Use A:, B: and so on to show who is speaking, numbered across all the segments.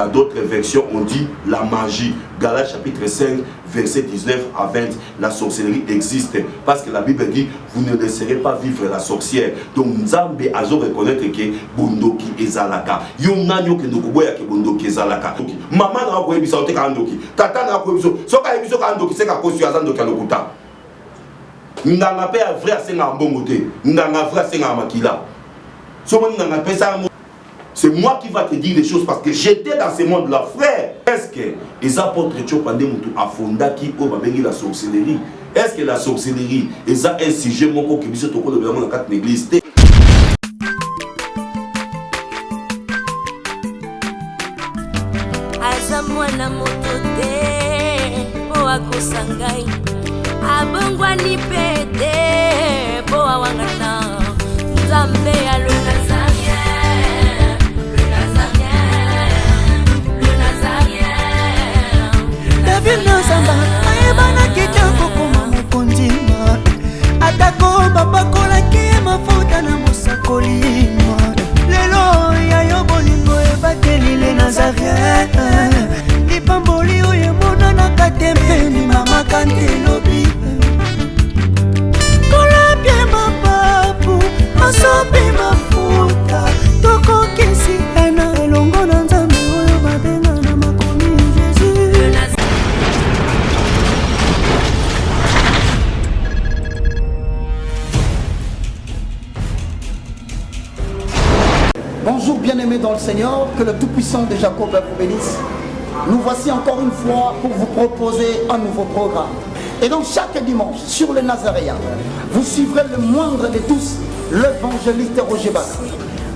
A: Dans d'autres versions, on dit la magie. Galates chapitre 5, verset 19 à 20. La sorcellerie existe. Parce que la Bible dit, vous ne laisserez pas vivre la sorcière. Donc, Nzambe a reconnaître que Bondoki est Zalaka. Yonanyo que nous voyons que Bondoki est Zalaka. Maman n'a pas besoin de Kandoki. Tata n'a pas besoin. Soka ebiso Kandoki, c'est qu'à cause de Azandoki à l'Okuta. N'anga pe vrai c'est un bon côté. N'anga vrai c'est un makila. C'est moi qui va te dire des choses parce que j'étais dans ce monde-là, frère. Est-ce que les apôtres Tchopandemoutou a fondé qui va bénir la sorcellerie? Est-ce que la sorcellerie est un sujet mon qui se trouve dans la carte l'église?
B: Azamwana motote po akosangai abongwani pete po awangana Nzambe ya le
C: David Nzamba ayebana kitoko koma mokondima atako babakola ki mafuta na mosakolima lelo ya yo bolingo ebateli le Nazareth lipamboli oyo mona katempeni mama kantelobi kola pie mapapu masopi mafuta tokokisi ena elongo na Nzambe oyo babenga na makomi Jésus.
D: Bonjour bien-aimés dans le Seigneur, que le Tout-Puissant de Jacob vous bénisse. Nous voici encore une fois pour vous proposer un nouveau programme. Et donc chaque dimanche, sur le Nazaréen, vous suivrez le moindre de tous, l'évangéliste Roger Bach.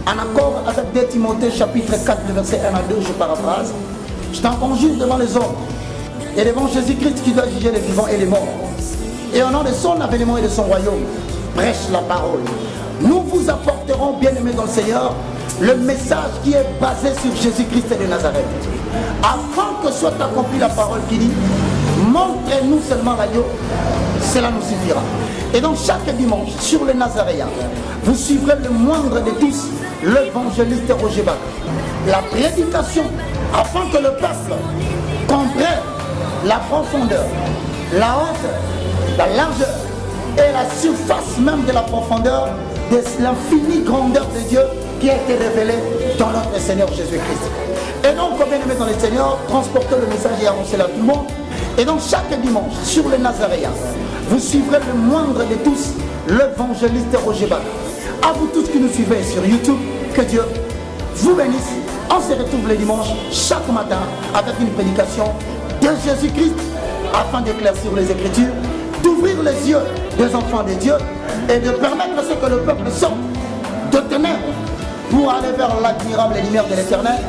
D: En accord avec 2 Timothée chapitre 4, verset 1 à 2, je paraphrase. Je t'en conjure devant les hommes et devant Jésus-Christ qui doit juger les vivants et les morts. Et au nom de son avènement et de son royaume, prêche la parole. Nous vous apporterons, bien-aimés dans le Seigneur, le message qui est basé sur Jésus-Christ de Nazareth. Afin que soit accomplie la parole qui dit, montrez-nous seulement l'agneau, cela nous suffira. Et donc chaque dimanche, sur le Nazaréen, vous suivrez le moindre de tous, l'évangéliste Roger Bach. La prédication, afin que le peuple comprenne la profondeur, la hauteur, la largeur et la surface même de la profondeur de l'infinie grandeur de Dieu qui a été révélée dans notre Seigneur Jésus-Christ. Et donc, comme bien aimé dans le Seigneur, transportez le message et annoncez-le à tout le monde. Et donc, chaque dimanche, sur le Nazaréen, vous suivrez le moindre de tous, l'évangéliste Roger Bach. À vous tous qui nous suivez sur YouTube, que Dieu vous bénisse. On se retrouve le dimanche, chaque matin, avec une prédication de Jésus-Christ, afin d'éclaircir les Écritures, d'ouvrir les yeux des enfants de Dieu et de permettre à ce que le peuple sorte de ténèbres pour aller vers l'admirable lumière de l'Éternel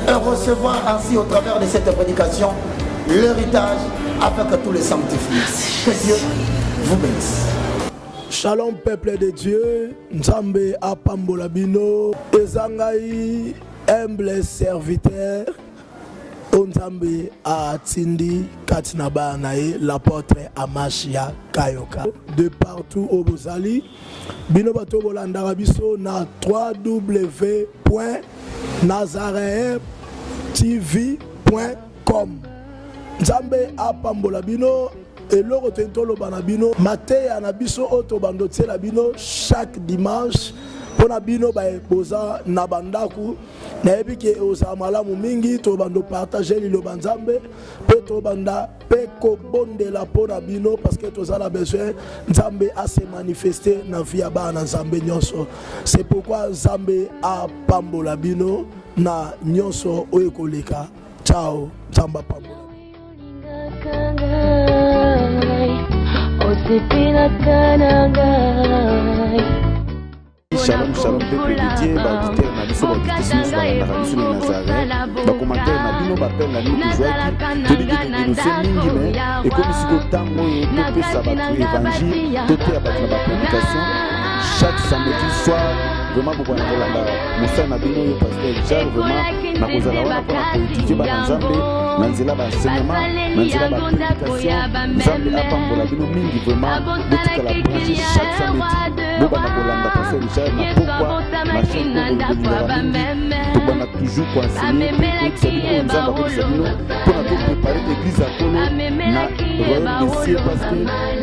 D: et recevoir ainsi au travers de cette prédication l'héritage afin que tous les sanctifient. Que Dieu vous bénisse.
E: Shalom peuple de Dieu, Nzambe apambola bino, ezangai humble serviteur, Nzambe atindi katinaba nae l'apôtre Amashia Kayoka. De partout au Bozali, bino bato bolandaka biso na www.nazareentv.com. Nzambe apambola bino. Et le retour bana bino mateya na biso oto bando tsela bino chaque dimanche pona bino ba boza na bandaku na ebike oza malamu mingi to bando partager lilo banzambe pe to banda pe ko bondela pona bino parce que to zala besoin nzambe a se manifester na via bana nzambe nyonso. C'est pourquoi nzambe a pambola bino na nyonso oyekoleka. Ciao, nzamba pambola.
F: Shalom, shalom, peuple de Dieu, auditeur na biso auditrice na biso na Nazareth, ba commentaire na bino ba appel na nous toujours to dit que nous sommes mingi mais et comme si ko tango to pesa ba évangile to te ba prédication chaque samedi soir vraiment beaucoup na kolanda Moussa na bino yo pasteur Richard vraiment na kozala wana pour politiquer ba nzambe na nzela ba enseignement na nzela ba prédication nzambe apambola bino mingi vraiment botika la branche chaque samedi bo bana kolanda pasteur Richard na pourquoi na chaque fois on a toujours conseillé pour que nzambe ko sabino pour na préparer l'église à Kolo na royaume de ciel parce que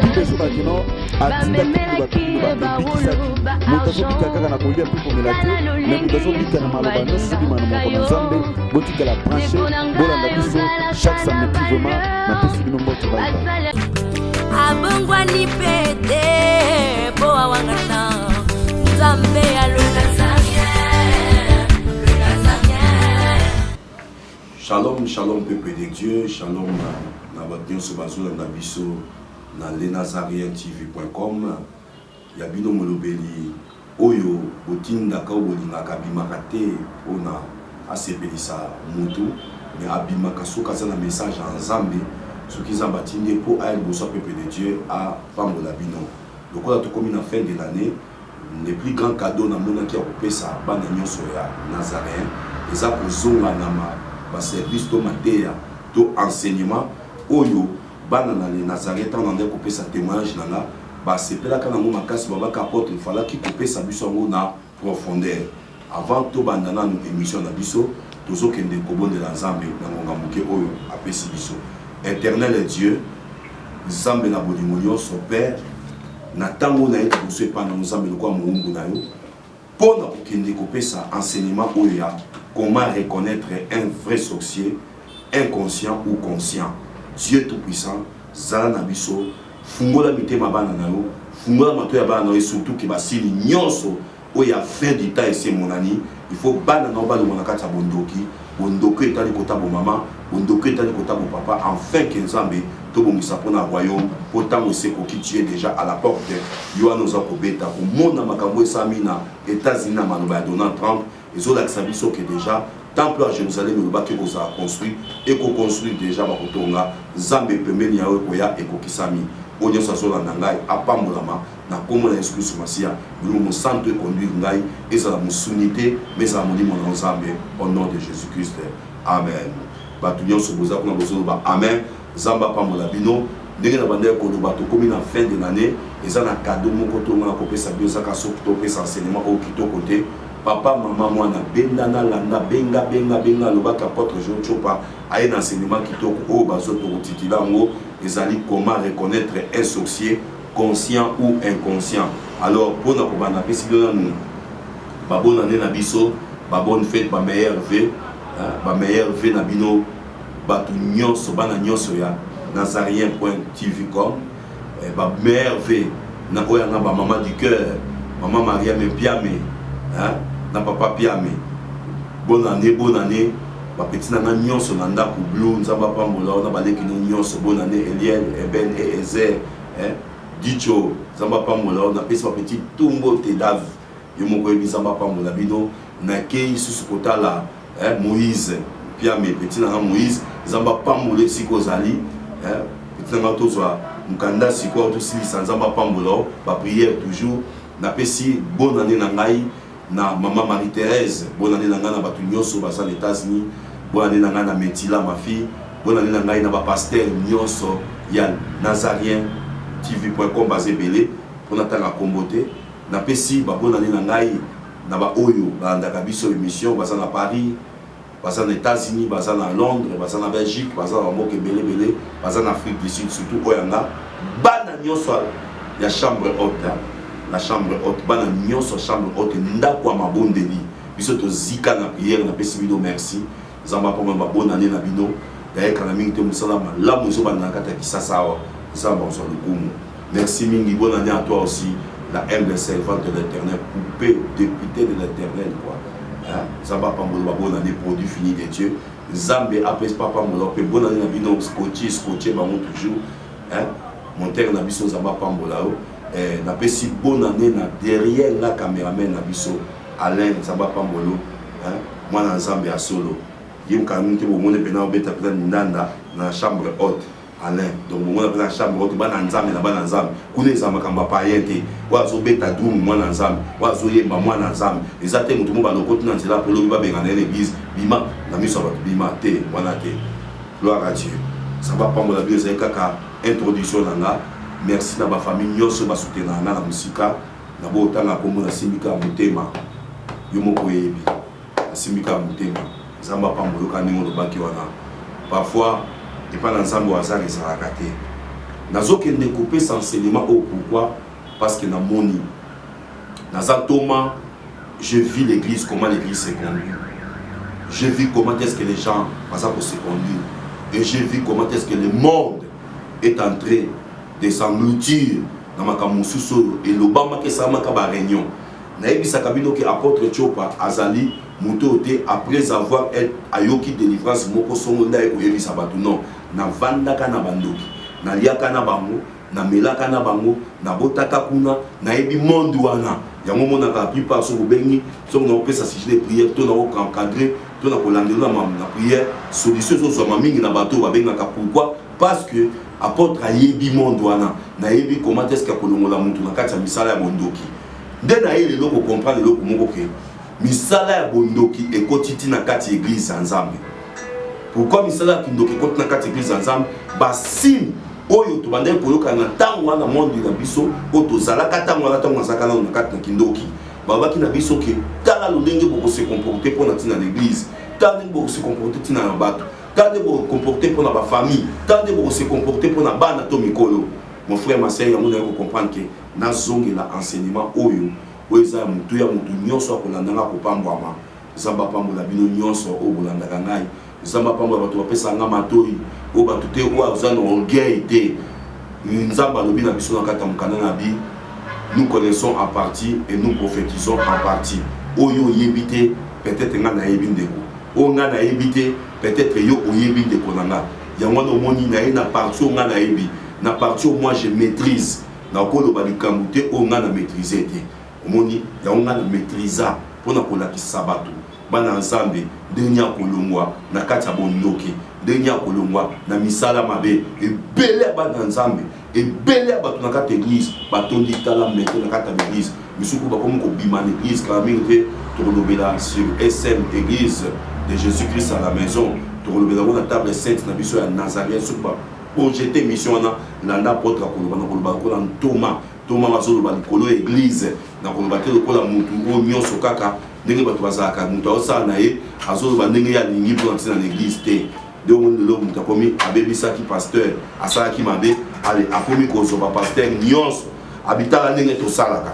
F: bible so bakino atinda kiba bikisaki mutazo bikaka na kolia pe komela te na mutazo bikana maloba no sibi manamo ko nzambe botika la branche bolanda biso chaque samedi vraiment na pesi bino mbote baita
B: abongwa ni pete po awangana nzambe alona
A: Shalom, shalom peuple de Dieu, shalom na bien so bazo na biso na lenazarientv.com ya bino molobeli oyo botinda ka bolinga kabimaka te ona asepelisa mutu mais abimaka soka za na message en Nzambe soki za batinde po a boso peuple de Dieu a pambola bino lokola to komi na fin de l'année le plus grand cadeau na mona ki akopesa bana nyonso ya Nazaréen eza kozonga na ba service to mateya to enseignement oyo bana na les Nazareth on a coupé sa témoignage nanga ba sepela kana ngo makasi baba capote il fallait ki couper sa biso ngo na profondeur avant to bandana nous émission na biso tozo kende kobonde la Nzambe na ngonga muke oyo apesi biso éternel est Dieu Nzambe na bolingo son père na tango na ete boso pa na Nzambe lokwa mungu na yo pona kende couper sa enseignement oyo ya comment reconnaître un vrai sorcier inconscient ou conscient. Dieu tout-puissant, Zala Nabiso, Fungola Mitema Bana Nao, Fungola Matoya Bana Nao, et surtout qui basili Nyonso, où il y a fin du temps et c'est mon ami, il faut Bana Nao Bana Monakata Bondoki, Bondoki est allé kota bon maman, Bondoki est allé kota bon papa, enfin Kenzambe, Tobo Misapona Royaume, autant que c'est qui tu es déjà à la porte, Yoano Zako Beta, pour mon Namakambo Samina, États-Unis, Manoba Donald Trump, et Zola Xabiso qui est déjà. Temple à Jérusalem, le bâtiment qu'on a construit et qu'on construit déjà à Kotonga, Zambé Pemeli à Okoya et Kokisami. Onyo Sazola Nangai, Apamolama, na comme la excuse Masia, nous nous centre conduire Ngai, et ça la sunité, mais ça m'a dit mon Zambé, au nom de Jésus-Christ. Amen. Batunion Soboza, qu'on a besoin de Amen. Zamba Pamolabino, dès que la bande qu'on doit comme la fin de l'année, et ça n'a cadeau mon coton à couper sa biosaka sauf topé sa enseignement au Kito côté. Papa, maman, moi, benga na landa, benga, le bac apôtre Jean Chopa, a un enseignement qui toque au bazo titilango, les alliés comment reconnaître un sorcier conscient ou inconscient. Alors, pour nous, si nous babon année nabiso, babon fête, ba meilleure vie, nabino, batu nyonso, bana nyonso ya, nazarien.tv.com, ba meilleure vie, na oyanga ba maman du cœur, maman Maria Mempiame, na papa Piame. Bonne année, ba petit nana nyonso na ndako blue nzamba pambola na baleki nyonso bonne année Eliel Eben et Ezer Dicho nzamba pambola na pesa petit tumbo te dave yo moko nzamba pambola bino na kei susu kotala Moïse Piame petit nana Moïse nzamba pambola siko zali petit nana tozwa mukanda siko to silisa nzamba pambola ba prière toujours na pesi bonne année na ngai na maman Marie-Thérèse, bonne année na batu nyonso basa les États-Unis, bonne année na Metila ma fille, bonne année na ba pasteur nyonso ya Nazarien TV.com basé belé pour natanga kombote na pesi ba bonne année na ba oyo ba ndaka biso émission basa na Paris, basa na États-Unis, basa na Londres, basa na Belgique, basa na moke belé, basa na Afrique du Sud surtout oyanga bana nyonso ya chambre haute. La chambre haute, bana nyonso chambre haute, ndako ma bondeli. Biso to zika na prière na pesi bino merci. Zamba pa ma bonne année na bino. D'ailleurs kana mingi te musala la muso bana kata kisasa wa. Zamba so lukumu. Merci mingi bonne année à toi aussi. La humble servante de l'Éternel, poupée députée de l'Éternel quoi. Hein? Zamba pa ma bonne année produit fini de Dieu. Zambe apes papa mo pe bonne année na bino scotché ba mon toujours. Hein? Mon terre na biso zamba pa mbolao. Na pesi bonne année na derrière la caméraman na biso Alain Zamba Pambolo mwana Nzambe ya solo yim kanunte bo mone pena obeta pena ndanda na chambre haute Alain. Donc, on a la chambre, on a un ensemble, on a un ensemble. On a un ensemble, on a un ensemble. On a un ensemble, on a un ensemble. On a un ensemble. Et ça, tout le monde va nous continuer là pour l'église. Bima, la mise sur Bima, T, voilà T. Gloire à Dieu. Ça va pas me dire, c'est une introduction là. Merci à ma famille, nous sommes soutenus dans la musique. Nous avons autant de Simika Moutema. Yomoko Yebi. Simika Moutema. Zamba Pamboka Nimo Bakiwana. Parfois, et pas l'ensemble au hasard et ça a raté. Nous avons découpé cet enseignement. Pourquoi? Parce que nous avons moni. Dans un Thomas, je vis l'église, comment l'église s'est conduite. Je vis comment est-ce que les gens, par exemple, se conduisent. Et je vis comment est-ce que le monde est en train de s'engloutir dans ma camouflage et l'Obama qui s'est en réunion. Naïbi Sakabino qui apôtre Chopa Azali Moutote après avoir été à Yoki délivrance Moko Songonda et Oyebi Sabatu non. Na Vanda Kana Bandoki, na Liakana Bango, na Melakana Bango, na Botaka Kuna, Naïbi Mondouana. Il y a un moment où la plupart sont au Bengi, sont on peut s'assister de prière, tout on a encadré, tout on a colandé la prière, solution sur ma mine na bateau, pourquoi? Parce que apôtre Ayebi Mondouana, Naïbi comment est-ce qu'il y a Kolongola Moutou, na Katia Misala Bondoki. Dès naïe les locaux comprennent les locaux mokoke. Misala Bondoki et Kotiti na Katia Église ensemble. Pourquoi Misala Bondoki Kotiti na Katia Église ensemble? Basim oyo to bandel pour yokana tango na monde na biso oto zalaka tango na tango zakana na Katia Kindoki. Baba ki na biso ke tala lolenge boko se comporter pour na tina l'église. Tande boko se comporter tina na bato. Tande boko comporter pour na ba famille. Tande boko se comporter pour na bana to mikolo. Mon frère, ma sœur, il faut comprendre que na zongi la enseignement oyo oza mutu ya mutu nyonso akolandanga kopambwama zamba pambola bino nyonso o bolandaka ngai zamba pambola bato bapesa nga matoi o bato te o aza na orgueil te nzamba lobi na biso na kata mokanda na bi nous connaissons en partie et nous prophétisons en partie oyo yebite peut-être nga na yebi ndeko o nga na yebite peut-être yo oyebi ndeko nanga yango no moni na ye na partie nga na yebi na partie où moi je maîtrise na kolo ba likamute o nga na maîtriser te omoni ya nga na maîtrisa pona kola ki sabato bana nzambe denya kolongwa na kati ya bondoki denya kolongwa na misala mabe ebele bana nzambe ebele bato na kati église batondi tala meto na kati ya église misuku ba comme ko bima l'église kamingte to lobela sur SM église de Jésus-Christ à la maison to lobela na table sainte na biso ya Nazareth supa pour jeter mission na n'apôtre koloba Thomas bazoloba likolo église na koloba te lokola mutu o nyonso kaka ndenge bato bazalaka mutu osala na ye azoloba ndenge ya lingi pour entrer dans l'église te de lelo mutu akomi abebisaki pasteur asalaki mabe ale akomi kozoba pasteur nyonso abitala ndenge tosalaka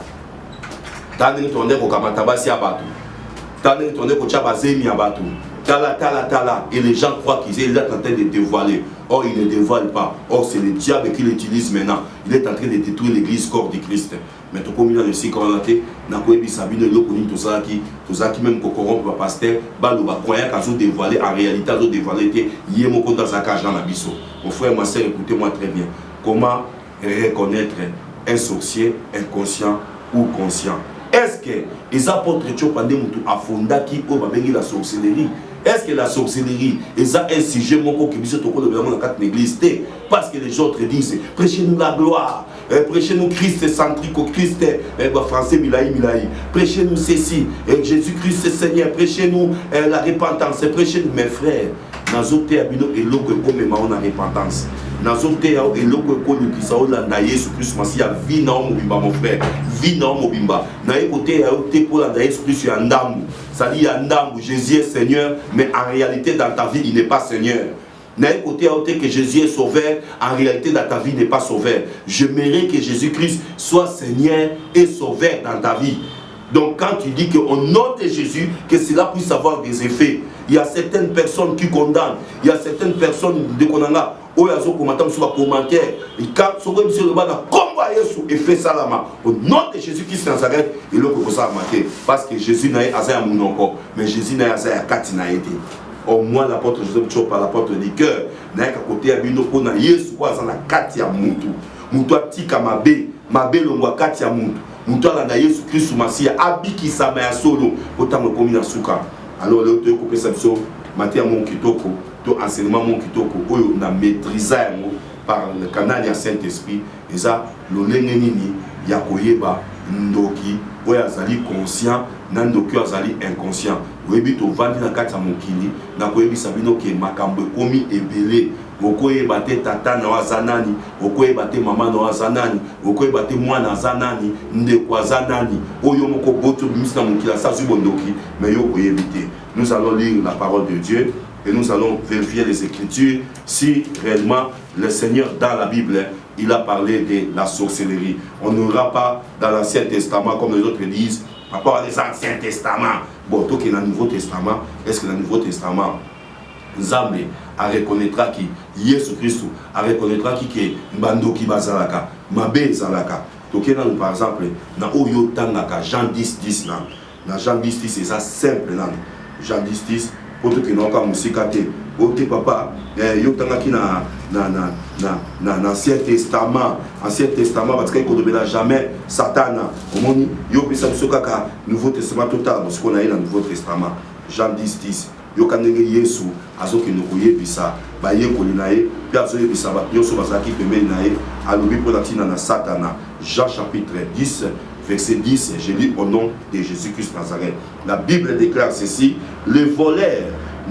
A: ta ndenge tonde kokamata basi ya bato ta ndenge tonde kotia bazemi ya bato tala et les gens croient qu'ils sont en train de dévoiler. Or il ne dévoile pas. Or c'est le diable qui l'utilise maintenant. Il est en train de détruire l'église corps du Christ. Mais tout comme il a le cycle on a été, n'a pas eu Sabine le connu tout ça qui même corrompre le pasteur, balo ba croyant qu'à dévoiler en réalité à dévoiler était yemo konta zaka Jean Nabiso. Mon frère, ma sœur, écoutez-moi très bien. Comment reconnaître un sorcier inconscient ou conscient? Est-ce que les apôtres Tchopande Moutou a fondé qui au babengi la sorcellerie? Est-ce que la sorcellerie est un sujet qui vise au cours de l'église? Parce que les autres disent prêchez-nous la gloire, prêchez-nous Christ centrique au Christ français Milaï. Prêchez-nous ceci, Jésus-Christ c'est Seigneur, prêchez-nous la repentance, prêchez-nous mes frères. Nazote abino eloko comme ma na repentance. Nazote eloko ko lukisa olanda Yesu Christ masia vi na mobimba mon frère, vi na mobimba. Na écouter te pour la Yesu Christ ya ndambu. Ça dit ya ndambu Jésus est Seigneur, mais en réalité dans ta vie il n'est pas Seigneur. N'a écouté que Jésus est sauveur, en réalité dans ta vie n'est pas sauveur. J'aimerais que Jésus-Christ soit Seigneur et sauveur dans ta vie. Donc quand tu dis qu'au nom de Jésus, que cela puisse avoir des effets, il y a certaines personnes qui condamnent, il y a certaines personnes de Konanga, où ils ont commenté sur les commentaires, et quand ils ont dit que et fait salama, au nom de Jésus-Christ Nazareth, il faut que ça maté, parce que Jésus n'a pas à mon encore, mais Jésus n'a pas à Katina été. Au moins l'apôtre Joseph par l'apôtre du cœur, n'a qu'à côté à Bino pour na Yesu quoi ça na Katia Moutou, Moutou tika mabe longwa Katia Moutou. Moutou la na Yesu Christ Masia abiki sa ma solo autant me komi na suka. Alors le te couper ça so maté mon kitoko to enseignement mon kitoko oyo na maîtriser yango par le canal du Saint-Esprit, et ça, l'olengeni ya koyeba ndoki oyo azali conscient na ndoki azali inconscient. Oyebi to vandi na kati ya mokili na koyebisa bino ke makambo ekomi ebele. Okoyeba te tata na aza nani, okoyeba te mama na aza nani, okoyeba te mwana aza nani, ndeko aza nani, oyo moko boto bimisi na mokili asa zwi bondoki, mais yo koyebi te. Nous allons lire la parole de Dieu et nous allons vérifier les Écritures si réellement le Seigneur dans la Bible il a parlé de la sorcellerie. On n'aura pas dans l'Ancien Testament comme les autres disent par rapport à l'Ancien Testament. Bon, tout qui est dans le Nouveau Testament, est-ce que dans le Nouveau Testament Nzambe a reconnaîtra qui Jésus Christ a reconnaîtra qui est Mbando qui bazalaka, Mabe zalaka. Donc par exemple na Oyo Tangaka Jean 10:10 na Jean 10:10 c'est ça simple là. Jean 10:10 pour tout que nous avons musikate. Ok papa, yo tangaki na Ancien Testament parce qu'il ne connaît jamais Satan. Omoni yo bisa musokaka Nouveau Testament total parce qu'on a eu dans Nouveau Testament. Jean 10:10. Yo kanenge Yesu azoki nokoye bisa ba ye kolinae puis azoye bisa ba yo so bazaki pembeni nae alobi pour la tina na Satana. Jean chapitre 10 verset 10, je lis au nom de Jésus-Christ Nazareth. La Bible déclare ceci: le voleur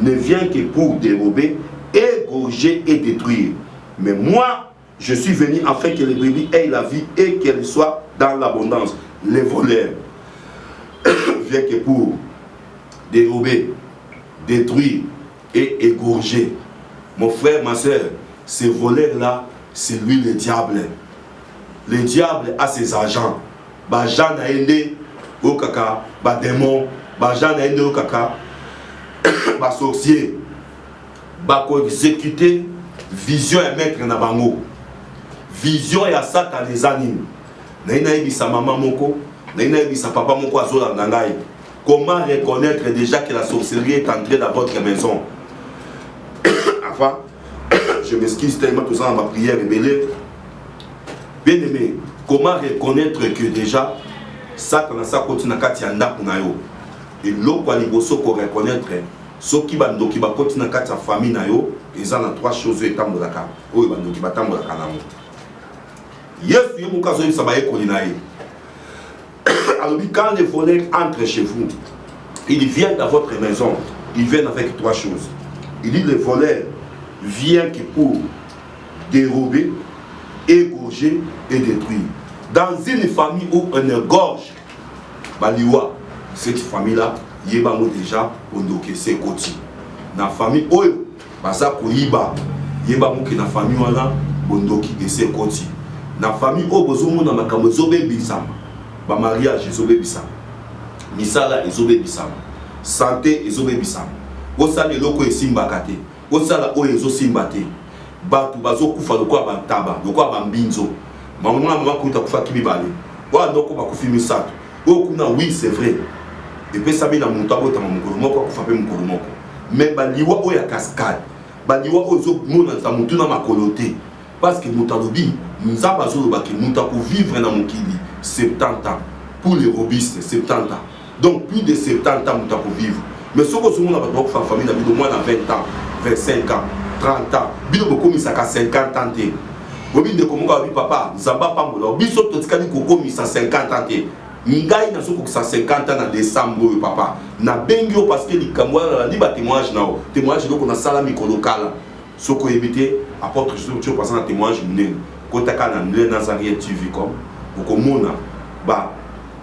A: ne vient que pour dérober, égorger et détruire. Mais moi, je suis venu afin que les brebis aient la vie et qu'elles soient dans l'abondance. Le voleur vient que pour dérober, détruire et égorger. Mon frère, ma soeur, ce voleur-là, c'est lui le diable. Le diable a ses agents. Bajan na ende au kaka, ba démon, bajan na ende au kaka, ba sorcier, ba ko exécuter vision et mettre na bango. Vision ya Satan les anime. Na ina ibisa maman moko, na ina ibisa papa moko azola ngangai. Comment reconnaître déjà que la sorcellerie est entrée dans votre maison? Enfin, je m'excuse tellement tout ça dans ma prière rébellée. Bien aimé, comment reconnaître que déjà Satan a sa koti na kati ya ndako na yo? Et l'autre liboso ko reconnaître ce qui va ndoki ba koti na kati ya famille na yo, ils ont trois choses etambolaka. Oyo ba ndoki ba tambolaka na mo. Yesu yo mukazo yisa ba ekoli na ye. Alors quand les voleurs entrent chez vous, ils viennent dans votre maison, ils viennent avec trois choses. Il dit le voleur vient que pour dérober, égorger et détruire. Dans une famille où on égorge, baliwa, cette famille-là, il y a déjà ondoke se koti. Dans la famille oyo, basa koyiba, il y a une famille wana ondoki et se koti. Dans la famille oyo bozomo na makambo zobe bisama, ba mariage zobe bisama, misala ezobe bisama, santé ezobe bisama. Osala eloko esimbaka te, osala oyo ezosimbate. Batu bazo kufa lokwa bantaba, lokwa bambinzo. Maman kuta kufa kibibale. Wa ndoko bakufi misato. Okuna oui c'est vrai. Et puis ça na mutabo ta mukolo moko kufa pe mukolo moko. Mais baliwa oya cascade. Baliwa ozo mona ta mutu na makolote. Parce que mutalobi nzaba zo baki mutako vivre na mukili 70 ans. Pour les robistes 70 ans. Donc plus de 70 ans mutako vivre. Mais ce que souvent na ba famille na bido moins na 20 ans, 25 ans. 30 ans, bino bokomisa ka 50 ans te. Bobinde komoka bi papa, nzamba pambola, biso totikali kokomisa 50 ans te. Ngai na soko sa 50 ans na décembre papa. Na bengio parce que likamwa la liba témoignage nao. Témoignage loko na sala mikolo kala. Soko éviter apôtre Jésus tu passer na témoignage mné. Kotaka na le Nazareth TV comme okomona ba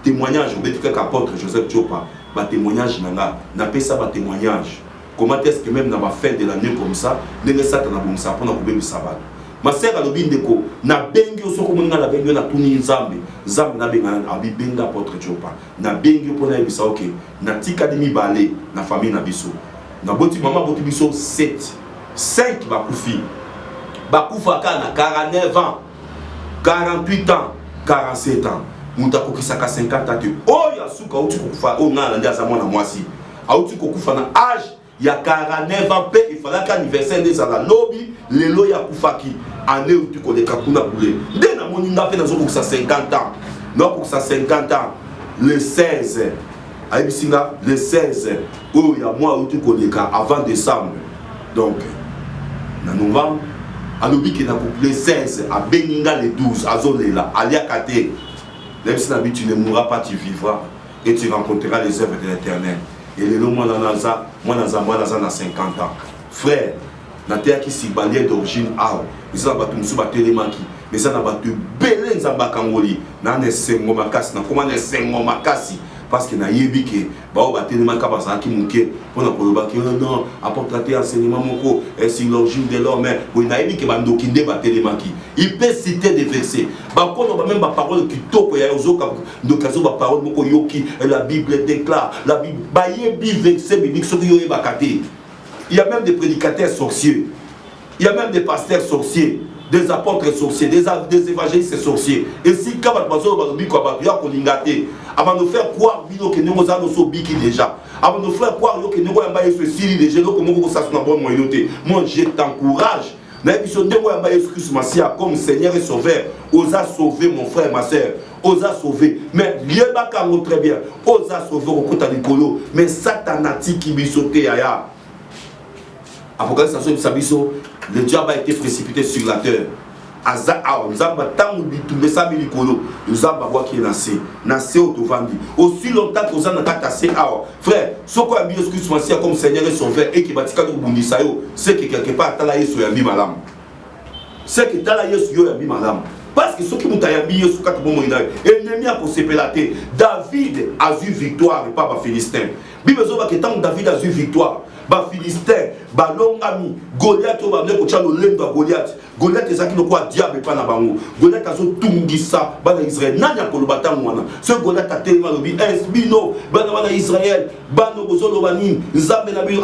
A: témoignage obetika ka apôtre Joseph Tchopa, ba témoignage nanga, na pesa ba témoignage. Comment est-ce que même dans la fin de l'année comme ça, les Satan na bon ça pour na couper sabat. Ma sœur alobi ndeko na bengi osoko mona la bengi na tuni nzambe. Nzambe na benga abi benga apôtre Tchopa. Na bengi pour na bisa OK. Na tika demi balé na famille na biso. Na boti maman boti biso 7. 5 bakufi. Bakufa ka na 49 ans, 48 ans, 47 ans. Mutako kisaka 50 ans. Oh ya suka uti kufa o ngala ndia za mwana mwasi. Auti kufa na âge il y a 49 ans, il fallait qu'anniversaire des ala lobby, les lois kufaki, année où tu connais Kakuna Boulé. Dès la monnaie, on a fait dans pour ça 50 ans. Non, pour ça 50 ans, le 16, le 16, où il y a mois où tu connais avant décembre. Donc, en novembre, alobi que na couplet 16 à Beninga les 12 azolela alia kate même si tu ne mourras pas tu vivras et tu rencontreras les œuvres de l'Éternel. Et le long moi na 50 ans frère na terre qui si balier d'origine awa ça ba tumsu ba telemaki mais ça na ba te belé nzamba kangoli na ne sengo makasi na comment ne sengo makasi parce que na yebi ke ba ba telemaka ba sa ki muke pona koloba ke non apporter enseignement moko et sur l'origine de l'homme mais na yebi ke ba ndokinde ba telemaki il peut citer des versets ba kono ba même ba parole qui toko ya ozoka ndokazo ba parole moko yoki la Bible déclare la Bible ba yebi verset biblique so yo ba kate. Il y a même des prédicateurs sorciers. Il y a même des pasteurs sorciers, des apôtres sorciers, des évangélistes sorciers. Et si avant de faire croire que nous avons déjà, avant de faire croire que nous avons déjà, moi je t'encourage. Comme Seigneur et Sauveur, osa sauver mon frère et ma soeur, osa sauver. Mais Dieu va très bien, osa sauver au côté du colo. Mais Satanati qui bisote yaya. Apocalypse le diable a été précipité sur la terre. Aussi longtemps que vous avez tassé, frère, ce qu'on a mis comme Seigneur et Sauveur et qui va dire c'est que quelque part, tu as eu malam. C'est que tu as eu malam. Parce que ceux qui m'ont mis sur 4 moments, ennemi a possibilité. David a eu victoire et pas les Philistins. Bible dit que tant David a eu victoire. Ba Philistin, ba longami, Goliath va venir kocha le lendo Goliath. Goliath ezaki no kwa diable pa na bango. Goliath azo tungisa ba na Israël. Nanya ko lobata mwana. Ce Goliath a tellement lobi esbino ba na Israël. Ba no bozolo bani, nzambe na bi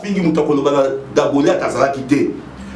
A: fingi mutako lobana da Goliath azala kité.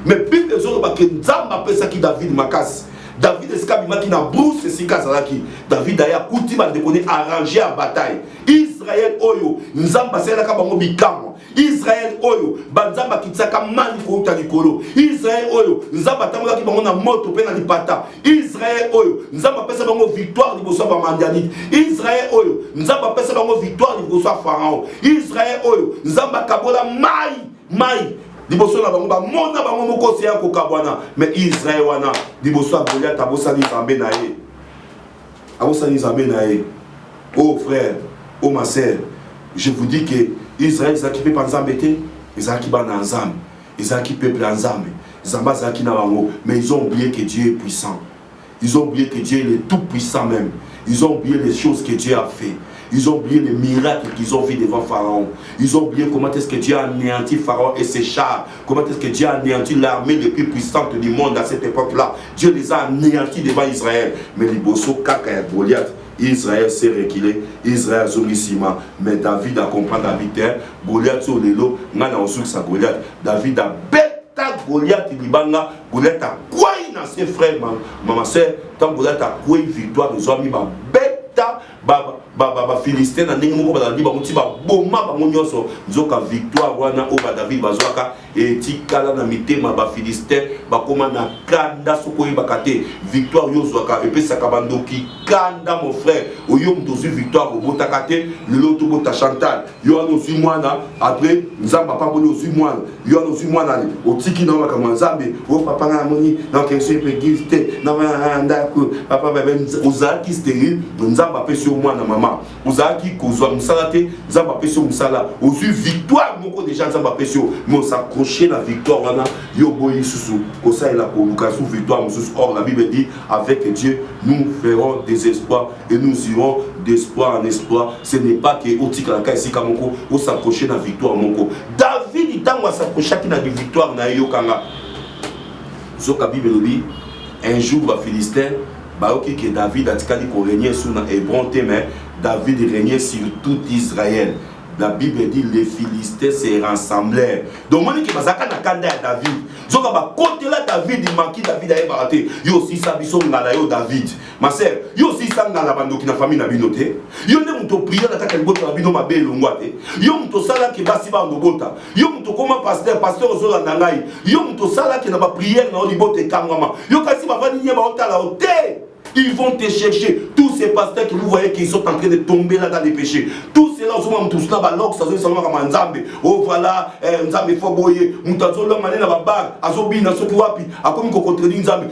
A: Mais Bible zo ba ke nzamba pesa ki David makasi. David escabima qui na brousse et sikazalaki. David aya kuti ba de connait arranger en bataille. Israël oyo nzamba sela ka bango bikamo. Israël oyo banzamba kitsaka mani ko uta likolo. Israël oyo nzamba tamola ki bango na moto pe na lipata. Israël oyo nzamba pesa bango victoire liboso ba mandianite. Israël oyo nzamba pesa bango victoire liboso Pharaon. Israël oyo nzamba kabola mai liboso na bango ba mona bango moko se ya kokabwana. Mais Israël wana liboso Goliath abosani nzambe na ye. Abosani nzambe na ye. Oh frère, oh ma sœur, je vous dis que Israël ils occupé par Nzambe, ils occupé par Nzambe, ils occupé par Nzambe, Nzamba zaki na bango, mais ils ont oublié que Dieu est puissant. Ils ont oublié que Dieu est tout puissant même. Ils ont oublié les choses que Dieu a fait. Ils ont oublié les miracles qu'ils ont vus devant Pharaon. Ils ont oublié comment est-ce que Dieu a anéanti Pharaon et ses chars. Comment est-ce que Dieu a anéanti l'armée la plus puissante du monde à cette époque-là. Dieu les a anéantis devant Israël. Mais les bosso kaka et Goliath, Israël s'est reculé, Israël a zomissima. Mais David a compris David, Goliath sur les lots, n'a aussi sa Goliath. David a bêta Goliath, Libanga, Goliath a quoi dans ses frères, maman sœur, tant Goliath a quoi victoire de Zoami, bêta. Philistin na ndenge moko bazali bamuti ba boma bango nyonso nzoka victoire wana o ba David bazwaka et tikala na mitema ba Philistin bakoma na kanda sokoyi bakate victoire yo zwaka epesaka bandoki kanda mon frère oyo mtozu victoire botaka te lelo to bota Chantal yo ano zwi mwana après nzamba pa boni ozwi mwana yo ano zwi mwana ni otiki na maka nzambe o papa na moni na question pegiste na ndako papa bebe ozaki stérile nzamba pesi mwana mama ozaki kozwa musala te nzamba pesi musala ozwi victoire moko déjà nzamba pesi mais on s'accrocher la victoire wana yo boyi susu kosa ela ko lukasu victoire mususu. Or la Bible dit avec Dieu nous ferons des espoirs et nous irons d'espoir en espoir. Ce n'est pas que otika la kaisi kamoko on s'accrocher la victoire moko. David itango s'accrocher qui na victoire na yo kanga zoka Bible dit un jour va Philistin baoki que David a tikali ko régner sur na Hébron mais David régnait sur tout Israël. La Bible dit les Philistins se rassemblèrent. Donc on dit que bazaka na kanda ya David. Zoka ba côté là David il manquait David a baraté. Yo aussi ça biso ngala yo David. Ma sœur, yo aussi ça ngala bandoki na famille na binoté. Yo ne muto prier na taka ngota na bino mabe longwate. Yo muto sala ke basi ba ngobota. Yo muto koma pasteur ozola ndangai. Yo muto sala ke na ba prière na olibote kangama. Yo kasi ba vani nyeba otala ote. Ils vont te chercher. Tous ces pasteurs que vous voyez qu'ils sont en train de tomber là dans les péchés. Tous ces là, oh voilà,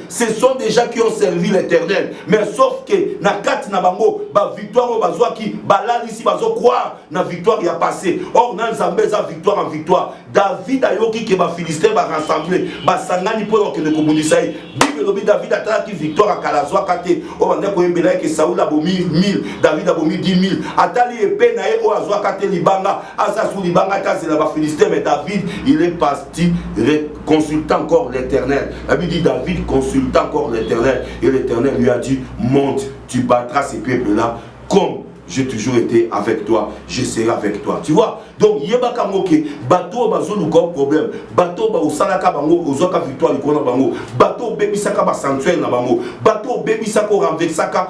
A: ce sont des gens qui ont servi l'Éternel. Mais sauf que, na kat na bango, ba victoire au bazoa qui, balal ici, bazo croire, na victoire y a passé. Or, nan zambé, za victoire en victoire. David a yoki que ba Philistin va rassembler, ba sangani pour que ne komunisaï. David a tala qui victoire à Kalazwa kate. Oh, on a pour que Saoul a bomi 1000, David a bomi 10 000. Atali et Penae, oh, Azwa kate Libanga, Asasou Libanga, c'est la Philistin, mais David, il est parti consultant encore l'Éternel. La Bible dit David consultant encore l'Éternel, et l'Éternel lui a dit, monte, tu battras ces peuples-là comme j'ai toujours été avec toi, je serai avec toi. Tu vois? Donc, yebaka moke, bateau bazo luka problème, bateau ba usalaka bango, ozoka victoire likona bango, bateau baby saka ba sanctuaire na bango, bateau baby saka renversaka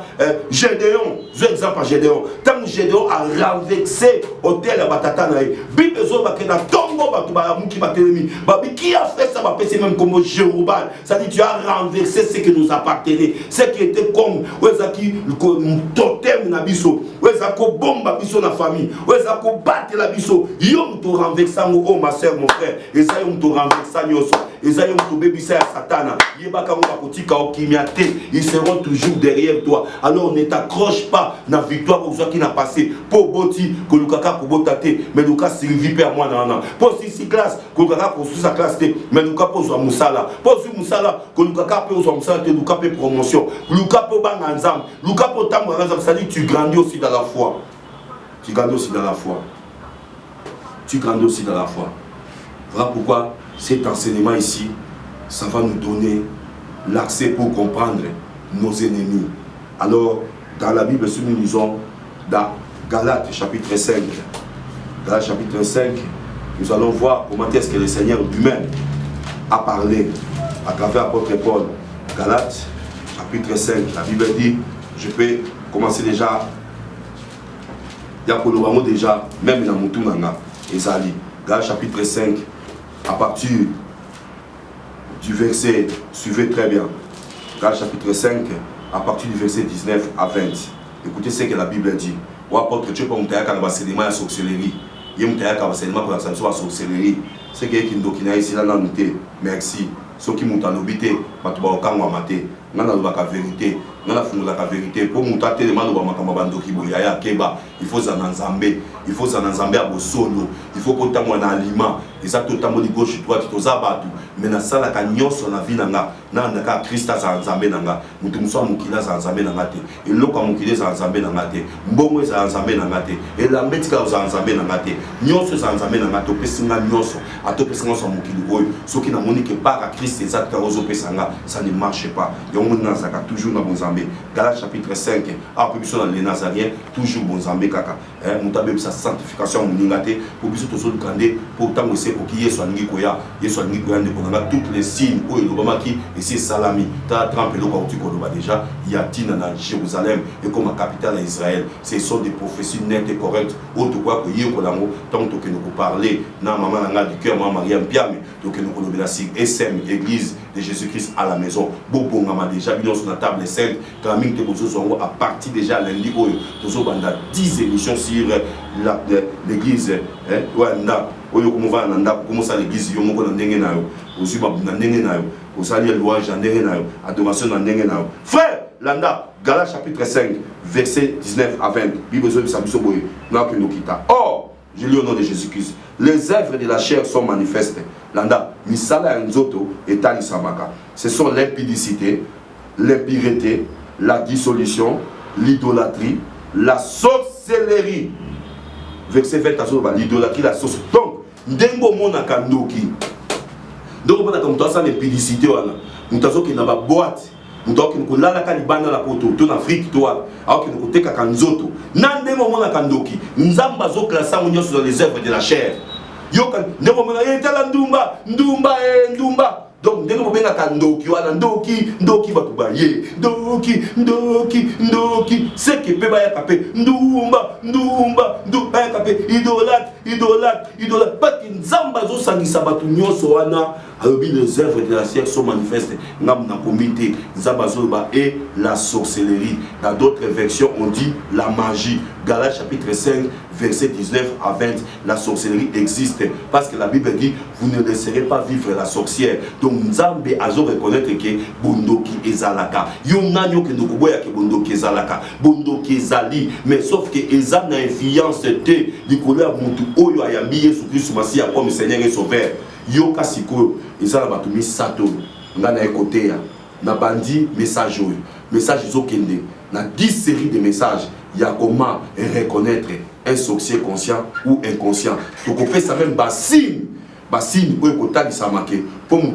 A: Gédéon, je exemple à Gédéon. Tant Gédéon a renversé hôtel à Batata na Bible zo ba kena tongo bato ba muki batelemi, babi qui a fait ça ba pèse même comme Jérubal. Ça dit tu as renversé ce qui nous appartenait, ce qui était comme wezaki totem na biso. Wezako bomba biso na famille, wezako battre la biso. Yom to renversa mo oh ma soeur mon frère, eza yom to renversa nyoso, eza yom to bebisa ya satana. Yebaka mo bakotika okimiate, ils seront toujours derrière toi. Alors ne t'accroche pas na victoire aux qui n'a passé. Pour boti kolukaka pour botate, mais luka Sylvie père moi nana. Pour si classe kolukaka pour sa classe te, mais luka pour zo musala. Pour zo musala kolukaka pour zo musala te luka pour promotion. Luka pour banganzam, luka pour tamanzam, ça dit tu grandis aussi dans la foi. Tu grandis aussi dans la foi. Tu grandis aussi dans la foi. Voilà pourquoi cet enseignement ici, ça va nous donner l'accès pour comprendre nos ennemis. Alors, dans la Bible, si nous lisons dans Galates chapitre 5, Galates chapitre 5, nous allons voir comment est-ce que le Seigneur lui-même a parlé à travers l'apôtre Paul. Galates chapitre 5, la Bible dit, je peux commencer déjà, il y a pour le déjà, même dans mon tournanga. Ezali, Galates chapitre 5, à partir du verset, suivez très bien, Galates chapitre 5, à partir du verset 19 à 20. Écoutez ce que la Bible dit. Ou apôtre, tu peux me dire qu'il y a un sédiment à sorcellerie. Il y a un sédiment pour la sorcellerie. C'est qui est ici, là, merci. Ceux qui m'ont obité, il faut la vérité. Pour monter les mains il faut zanzambe, il faut zanzambe à bosolo, il faut que tu aies un aliment, et ça tout le temps gauche droite, tu as mais na sala ka nyonso na vie nanga, na ndaka Christa zanzambe nanga, mutu muso mukila zanzambe nanga te, et loko mukile zanzambe nanga te, mbongo zanzambe nanga te, et la metika zanzambe nanga te, nyonso zanzambe nanga te, pesinga nyonso, atopesinga so mukili oyo, soki na moni que par à Christ et ça ozo pesanga, ça ne marche pas. Yongo nazaka toujours na bonzambe. Galates chapitre 5, après biso dans les Nazariens, toujours bonzambe kaka. Mutabe sa sanctification muningate, pour biso tozo lukande, pour tango c'est pour qui yeso alingi koya nde konanga toutes les signes oyo lobama ki et c'est salami. Ta trempe lo kauti ko loba déjà, yatina na Jérusalem et comme capitale d'Israël. Ce sont des prophéties nettes et correctes. Autre quoi que yeko lango, tant que nous parler na maman nanga du cœur maman Mariam Piame, donc nous ko la sig SM église de Jésus-Christ à la maison. Bobo ngama déjà bino sur la table sainte, kaming te bozo zongo à partir déjà lundi oyo, tozo banda 10 émissions sur l'église Wanda. Oyo comme va nanda comme ça l'église yo moko na ndenge na yo ozu ba na ndenge na yo osali louange na ndenge na yo adoration na ndenge na yo frère landa Galates chapitre 5 verset 19 à 20 Bible zo bisa biso boye na ke nokita. Or je lis au nom de Jésus-Christ, les œuvres de la chair sont manifestes. Landa misala nzoto etali samaka, ce sont l'impudicité, l'impureté, la dissolution, l'idolâtrie, la sorcellerie. Verset 20 à l'idolâtrie, la sorcellerie. Donc ndengo mona kandoki donc mona comme toi ça l'impudicité wana mutazo ki na ba boîte mutazo ki kolala ka libanda la poto to na Afrique toi alors que nous teka kanzoto na ndengo mona kandoki nzamba zo klasa nyonso dans les œuvres de la chair yo kan ndengo mona etala ndumba ndumba ndumba. Donc donc ndenge bobengaka ndoki wana ndoki bato baye ndoki seke mpe bayaka mpe ndumba bayaka mpe idolâtre paki nzambe azosangisa bato nyonso wana alobi les œuvres de la chair sont manifestes ngam nakomi te nzambe azoloba et la sorcellerie. Dans d'autres versions on dit la magie. Galates chapitre 5 verset 19 à 20, la sorcellerie existe parce que la Bible dit vous ne laisserez pas vivre la sorcière. Donc nzambe azo reconnaître que bondoki ezalaka yo nanyo ke ndokoboya ke bondoki ezalaka bondoki ezali, mais sauf que eza na influence te likolo ya mutu oyo ayambi Yesu Christ Masiya comme Seigneur et Sauveur. Yo kasiko eza na bato misato nga na ekote ya na bandi message oyo message ezokende na 10 séries de messages. Il y a comment reconnaître un sorcier conscient ou inconscient. Donc on fait ça même bassine où écoute ça marqué pour mon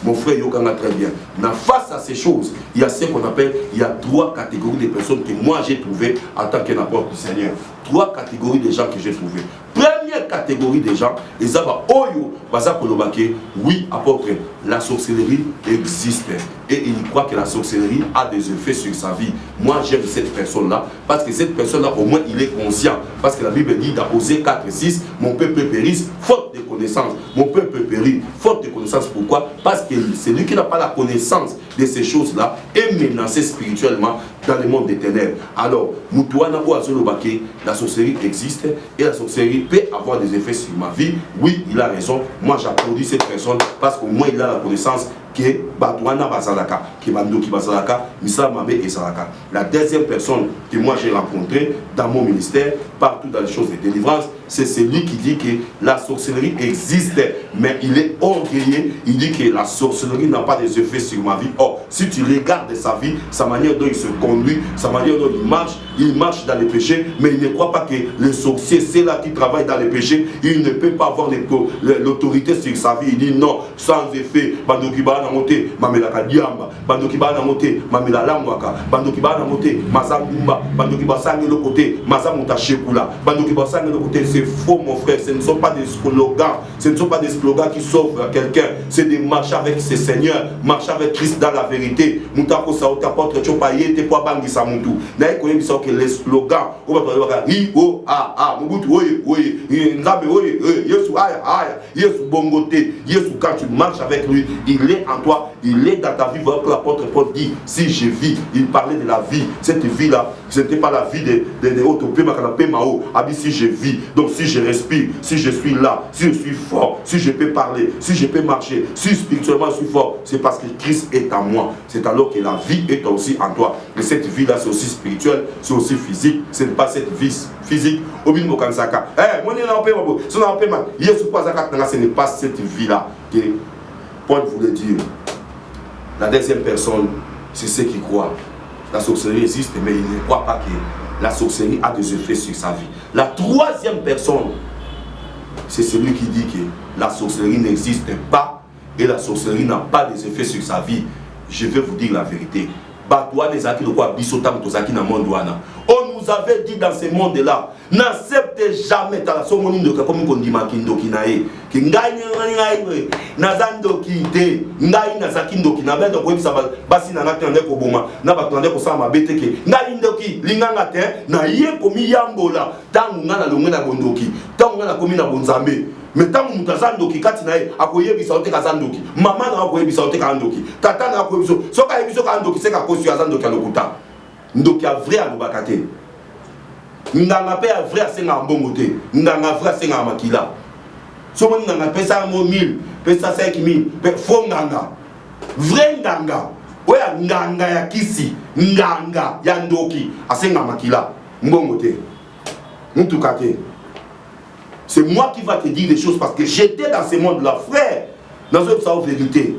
A: mon frère Yokanga très bien. Mais face à ces choses, il y a ce qu'on appelle, il y a 3 catégories de personnes que moi j'ai trouvées en tant qu'un apôtre du Seigneur. 3 catégories de gens que j'ai trouvées. Première catégorie de gens, ils avaient oyo baza kolobake, oui apôtre, la sorcellerie existe et il croit que la sorcellerie a des effets sur sa vie. Moi j'aime cette personne-là parce que cette personne-là au moins il est conscient, parce que la Bible dit dans Osée 4:6, mon peuple périsse faute de connaissance. Mon peuple périt faute de connaissance. Pourquoi? Parce que celui qui n'a pas la connaissance de ces choses-là est menacé spirituellement dans le monde des ténèbres. Alors, Moutouana ou Azolobake, la sorcellerie existe et la sorcellerie peut avoir des effets sur ma vie. Oui, il a raison. Moi, j'applaudis cette personne parce qu'au moins il a la connaissance que Batouana Bazalaka, que Bandoki Bazalaka, Misa Mabe et Salaka. La deuxième personne que moi j'ai rencontrée dans mon ministère, partout dans les choses de délivrance, c'est celui qui dit que la sorcellerie existe, mais il est orgueilleux. Il dit que la sorcellerie n'a pas des effets sur ma vie. Or, si tu regardes sa vie, sa manière dont il se conduit, sa manière dont il marche dans les péchés, mais il ne croit pas que le sorcier, c'est là qui travaille dans les péchés, il ne peut pas avoir l'autorité sur sa vie. Il dit non, sans effet, Bandoki Bana Moté, Mamelaka Diamba, Bandoki Bana Moté, Mamela Lamwaka, Bandoki Bana Moté, Mazamumba, Bandoki Basangi le côté, Mazamuta Shekula, Bandoki Basangi le côté. C'est faux mon frère, ce ne sont pas des slogans, ce ne sont pas des slogans qui sauvent quelqu'un, c'est de marcher avec ses seigneurs, marcher avec Christ dans la vérité. Moutako Saota Potre Chopaye, te kwa bangi sa mutu. Nae koye bisa que les slogans, on va parler de hi o a mubutu oye, nzabe oye, Yesu aya, Yesu bongote, Yesu quand tu marches avec lui, il est en toi, il est dans ta vie. Voilà que l'apôtre Paul dit, si je vis, il parlait de la vie, cette vie là, ce n'était pas la vie de Otopé Makanapé Mao, si je vis. Donc si je respire, si je suis là, si je suis fort, si je peux parler, si je peux marcher, si spirituellement je suis fort, c'est parce que Christ est en moi. C'est alors que la vie est aussi en toi. Et cette vie-là, c'est aussi spirituel, c'est aussi physique. Ce n'est pas cette vie physique. Ce n'est pas cette vie-là que Paul voulait dire. La deuxième personne, c'est ceux qui croient. La sorcellerie existe, mais ils ne croient pas que la sorcellerie a des effets sur sa vie. La troisième personne, c'est celui qui dit que la sorcellerie n'existe pas et la sorcellerie n'a pas des effets sur sa vie. Je vais vous dire la vérité. On nous avait dit dans ce monde-là, n'accepte jamais ta somoni de comme on dit makindoki nae ki ngai nazandoki te ngai nazakindoki na beto ko bisa basi na ngate ko boma na batande ko sama beteke ngai ndoki linganga te na ye komi yambola tangu ngana longe na bondoki tangu ngana komi na bonzambe mais tangu mutazandoki kati nae akoyebisa ote kazandoki mama na akoyebisa ote kandoki tata na akoyebisa soka yebiso kandoki seka kosi azandoki alokuta ndoki a vrai alobakate nganga pe a vrai asenga mbongo te nganga vrai asenga makila so moni nganga pesa mo 1000 pesa 5000 pe fo nganga vrai nganga oya nganga ya kisi nganga ya ndoki asenga makila mbongo te mutuka te. C'est moi qui va te dire des choses parce que j'étais dans ce monde là frère dans une sa vérité.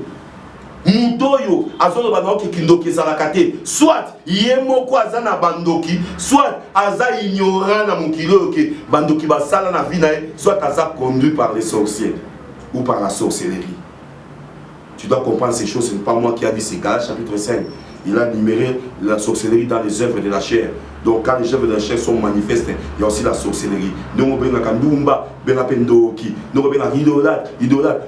A: Mutoyo azolo bandoki kindoki salakate soit yemoko azana bandoki soit aza ignorant na mukilo ke bandoki basala na vie nae soit aza conduit par les sorciers ou par la sorcellerie. Tu dois comprendre ces choses, ce n'est pas moi qui a dit, c'est Galates chapitre 5. Il a numéré la sorcellerie dans les œuvres de la chair. Donc quand les œuvres de la chair sont manifestes, il y a aussi la sorcellerie. Donc on a Kandumba, Benapendoki, donc on a idolâtre.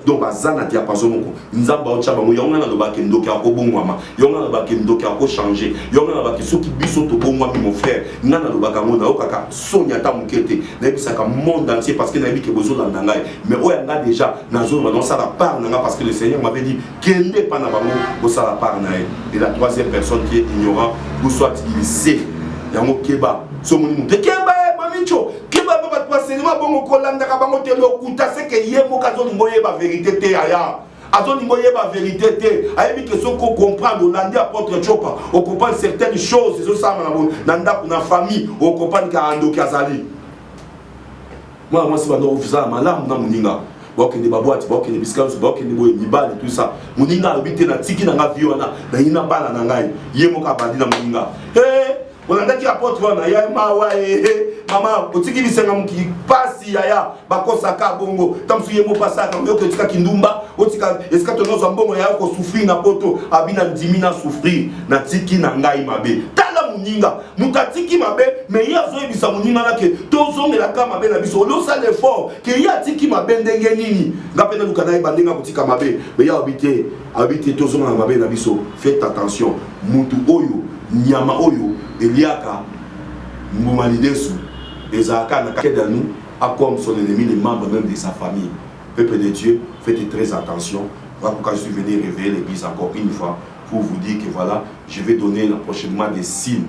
A: Donc bazana diapason moko. Nzamba ochaba mo yonga na lobake ndoki akobongwama. Yonga na lobake ndoki akochanger. Yonga na lobake soki biso to bongwami mon frère. Ngana lobaka ngona okaka sonya ta mukete. Na bisaka monde entier parce que na bi ke bozo landa ngai. Mais oyanga déjà nazo ba non ça la part nanga parce que le Seigneur m'avait dit kende pa na bango bo ça la part na. Et la troisième personne qui est ignorant ou soit il sait yango keba so moni muté keba mamicho keba ba ba enseignement bongo kolanda ka bango te lokuta c'est que yemo ka zo ngoye ba vérité te aya azo ngoye ba vérité te ayebi que so ko comprendre olandi apôtre Chopa on comprend certaines choses so ça na nda na famille on comprend ka ando ki azali moi si bando ofisa malamu na muninga bakende babwati bakende biskanso bakende boye mibali tout ça muninga obité na tiki na nga viona na ina bala na ngai yemo ka bandi na muninga on a dit apôtre wana ya mawa mama otiki bisenga muki pasi yaya bakosaka bongo tamsu yemo pasaka yoke tika kindumba otika eska tonozo mbongo ya ko souffrir na poto abina ndimina souffrir na tiki na ngai mabe tala muninga mukatiki mabe mais ya zo ebisa muninga na ke tozongela ka mabe na biso lo sa l'effort ke ya tiki mabe ndenge nini ngapena lukana ibandenga kutika mabe mais ya habiter tozongela mabe na biso faites attention mutu oyo nyama oyo Eliaka Moumalidesu Ezaka n'a nous a comme son ennemi les membres même de sa famille. Peuple de Dieu, faites très attention. Quand je suis venu réveiller l'église encore une fois pour vous dire que voilà, je vais donner prochainement des signes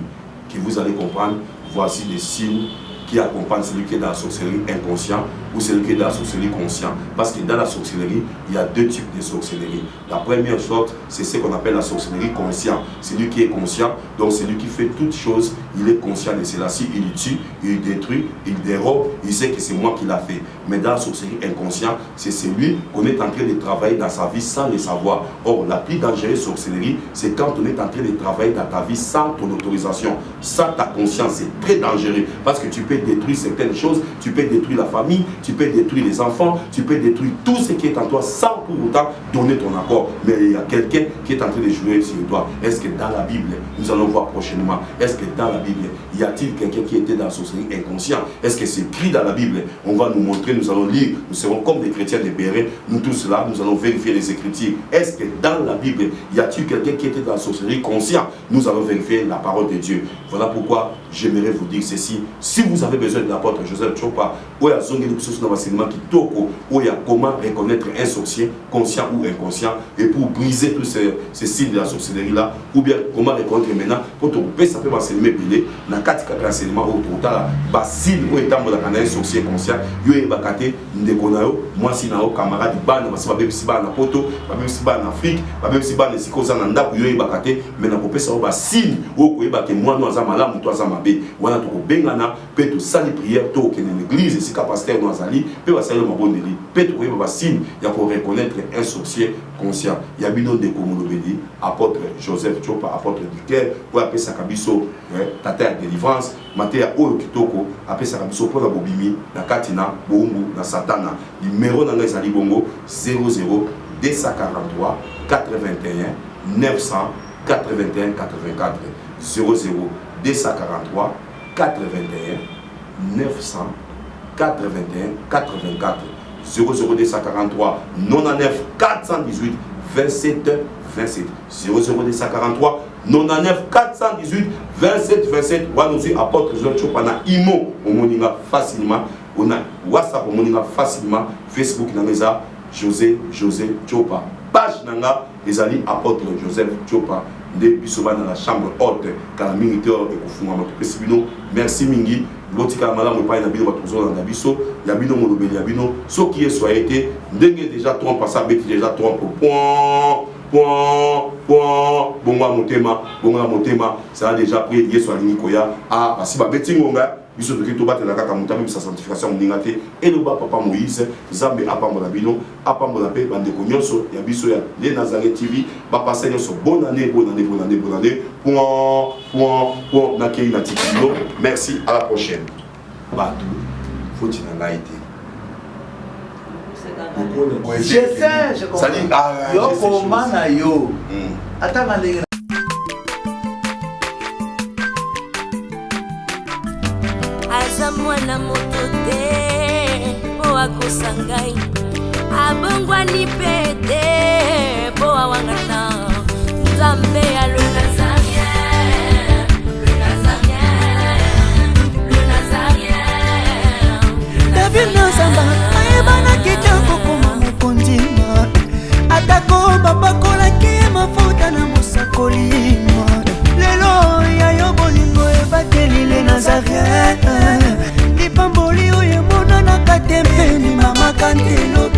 A: que vous allez comprendre. Voici des signes qui accompagnent celui qui est dans la sorcellerie inconscient ou celui qui est dans la sorcellerie conscient. Parce que dans la sorcellerie, il y a deux types de sorcellerie. La première sorte, c'est ce qu'on appelle la sorcellerie consciente. Celui qui est conscient, donc celui qui fait toutes choses, il est conscient de cela. Si il tue, il détruit, il dérobe, il sait que c'est moi qui l'a fait. Mais dans la sorcellerie inconsciente, c'est celui qu'on est en train de travailler dans sa vie sans le savoir. Or, la plus dangereuse sorcellerie, c'est quand on est en train de travailler dans ta vie sans ton autorisation, sans ta conscience. C'est très dangereux parce que tu peux détruire certaines choses, tu peux détruire la famille, tu peux détruire les enfants, tu peux détruire tout ce qui est en toi sans pour autant donner ton accord. Mais il y a quelqu'un qui est en train de jouer sur toi. Est-ce que dans la Bible, nous allons voir prochainement, est-ce que dans la Bible, y a-t-il quelqu'un qui était dans la sorcellerie inconsciente? Est-ce que c'est écrit dans la Bible? On va nous montrer, nous allons lire, nous serons comme des chrétiens de Béret, nous tous là, nous allons vérifier les Écritures. Est-ce que dans la Bible, y a-t-il quelqu'un qui était dans la sorcellerie consciente? Nous allons vérifier la parole de Dieu. Voilà pourquoi j'aimerais vous dire ceci. Si vous avez besoin de l'apôtre Joseph Chopa, ou à comment reconnaître un sorcier conscient ou inconscient, et pour briser tous ces signes de la sorcellerie là, ou bien comment reconnaître maintenant pour te ça peut m'enseigner belé na kati ka enseignement au total ba signe ou étambo la un sorcier conscient yo e bakate ndeko na yo moi si na o camarade bana ba ba bebisi ba na poto ba bebisi ba na Afrique ba bebisi ba na sikoza na ndako yo e bakate mais na kopesa ba signe o ko e ba ke moi no za malamu to za mabe wana to ko bengana pe to sali prière to ke na l'église si ka pasteur no azali pe ba sali mabondeli pe to ko e ba signe ya ko reconnaître un sorcier conscient ya bino de komolobedi apôtre Joseph Chopa apôtre du cœur pour appeler sa kabiso tata ya délivrance matéa oyo kitoko appeler sa kabiso pour la bobimi na katina bombu na satana numéro na ngeza libongo 00 243 81 900 81 84 00 243 81 900 81 84 00 243 99 418 27 27 00 99 418 27 27. On nous apporte Joseph Chopa na imo on moninga facilement, on a WhatsApp on moninga facilement, Facebook na José Chopa, page nanga ezali apôtre Joseph Chopa de bisoba dans la chambre haute car militaire et kufunga matopesibino. Merci mingi botika malamu pa na bino batozo na biso ya bino molobeli ya bino so qui est soit été ndenge déjà trompe ça bête déjà trompe bonga motema ça a déjà pris yeso alingi koya ah basi ba beti ngonga biso to kito batela kaka mutabi sa sanctification ndingate et le papa Moïse Zambe apambola bino apambola pe bande ko nyonso ya biso ya les Nazareth TV ba passer nyonso bonne année point na kei na tikilo. Merci, à la prochaine. Batou faut-il en a été
G: je sais, je comprends. Yo, comment yo? Attends,
B: na moto te po akosa ngai abongwani pe te po awangana Nzambe ya le Nazarien, le Nazarien, le Nazarien.
C: David Nzamba ayebana kitoko koma mokondima atako bapakolaki mafuta na mosakolima lelo yayo bolingo ebateli le Nazarien lipamboli oyo emonanaka te mpeni mama kantelo